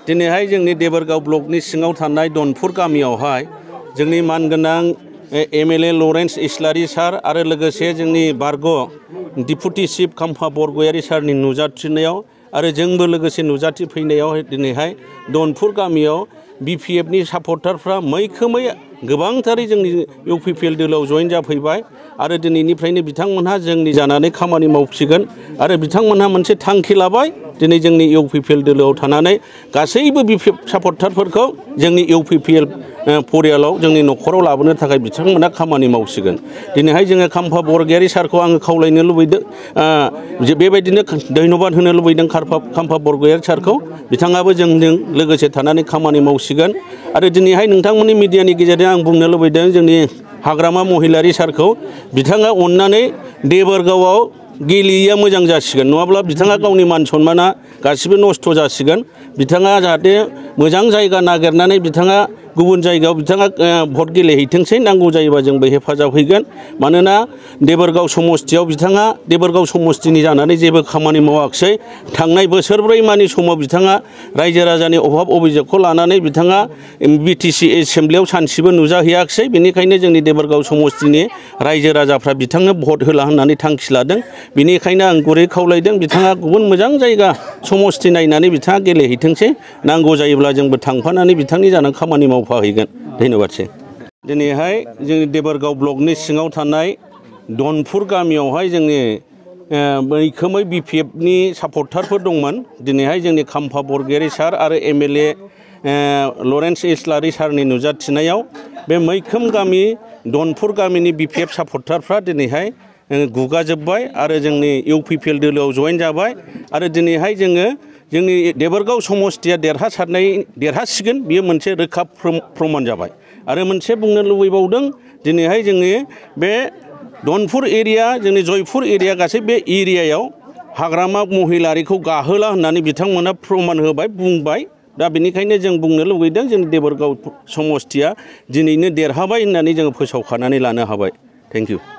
दिनैहाय जोंनि देबोरगाव ब्लकनि सिङाव थानाय दनपुर गामियावहाय जोंनि मानगोनां एमएलए लरेन्स इस्लारि सार आरो लोगोसे जोंनि बारग' डिपुटि चिफ खाम्फा बरगयारि सारनि नुजाथिनायाव आरो जोंबो लोगोसे नुजाथि फैनायाव दिनैहाय दनपुर गामियाव बिपिएफनि सापर्टारफ्रा मैखोमै गोबांथारै जोंनि इउपिपिएल दोलोआव जइन जाफैबाय आरो दिनैनिफ्रायनो बिथांमोनहा जोंनि जानानै खामानि मावसिगोन आरो बिथांमोनहा मोनसे थांखि लाबाय दिनै जोंनि इउपिपिएल दोलोआव थानानै गासैबो बिपिएफ सापर्टारफोरखौ जोंनि इउपिपिएल परियालाव जोंनि न'खराव लाबोनो थाखाय बिथांमोनहा खामानि मावसिगोन दिनैहाय जोङो खाम्फा बरगयारि सारखौ आङो खावलायनो लुबैदों बेबायदिनो धन्यबाद होनो लुबैदों खाम्फा बरगयारि सारखौ बिथाङाबो जोंजों लोगोसे थानानै खामानि मावसिगोन आरो दिनैहाय नोंथांमोननि मिडियानि गेजेरजों आं बुंनो लुबैदों जोंनि हाग्रामा महिलारि सारखौ बिथाङा अननानै देबोरगावआव गेलेयैया मोजां जासिगोन नङाब्ला बिथाङा गावनि मान सन्माना गासिबो नस्थ' जासिगोन बिथाङा जाहाथे मोजां जायगा नागिरनानै बिथाङा गुबुन जायगायाव बिथाङा भट गेलेहैथोंसै नांगौ जायोबा जोंबो हेफाजाब हैगोन मानोना देबोरगाव समस्तियाव बिथाङा देबोरगाव समस्तिनि जानानै जेबो खामानि मावाखिसै थांनाय बोसोरब्रै मानि समाव बिथाङा रायजो राजानि अभाब अभियोगखौ लानानै बिथाङा बिटिसि एसेम्ब्लियाव सानसेबो नुजाहैयाखिसै बेनिखायनो जोंनि देबोरगाव समस्तिनि रायजो राजाफ्रा बिथांनो भट होला होननानै थांखि लादों बेनिखायनो आं गुरै खावलायदों बिथाङा गुबुन मोजां जायगा समस्ति नायनानै बिथाङा गेलेहैथोंसै नांगौ जायोब्ला जोंबो थांफानानै बिथांनि जानानै खामानि मावफाहैगोन धन्यबादसै दिनैहाय जोंनि देबोरगाव ब्लकनि सिङाव थानाय दनपुर गामियावहाय जोंनि मैखोमै बिपिएफनि सापर्टारफोर दंमोन दिनैहाय जोंनि खाम्फा बरगयारि सार आरो एमएलए लरेन्स इस्लारि सारनि नुजाथिनायाव बे मैखोम गामि दनपुर गामिनि बिपिएफ सापर्टारफ्रा दिनैहाय गुगाजोब्बाय आरो जोंनि इउपिपिएल दोलोआव जइन जाबाय आरो दिनैहाय जोङो जोंनि देबोरगाव समस्तिया देरहासिगोन बियो मोनसे रोखा प्रमान जाबाय आरो मोनसे बुंनो लुबैबावदों दिनैहाय जोंनि बे दनपुर एरिया जोंनि जयपुर एरिया गासै बे एरियायाव हाग्रामा महिलारिखौ गाहोला होननानै बिथांमोना प्रमान होबाय बुंबाय दा बेनिखायनो जों बुंनो लुबैदों जों देबोरगाव समस्तिया दिनैनो देरहाबाय होननानै जोङो फोसावखानानै लानो हाबाय थेंक इउ